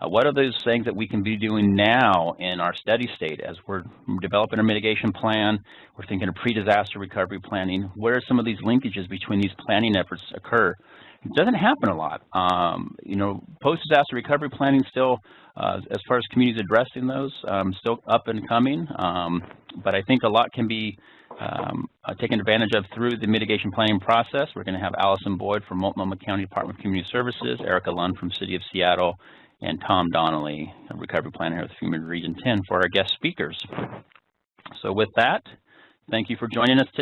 S2: What are those things that we can be doing now in our steady state as we're developing a mitigation plan, we're thinking of pre-disaster recovery planning? Where are some of these linkages between these planning efforts occur? It doesn't happen a lot. You know, post-disaster recovery planning still, as far as communities addressing those, still up and coming. But I think a lot can be taken advantage of through the mitigation planning process. We're going to have Allison Boyd from Multnomah County Department of Community Services, Erica Lund from City of Seattle, and Tom Donnelly, a recovery planner here with FEMA Region 10 for our guest speakers. So with that, thank you for joining us today.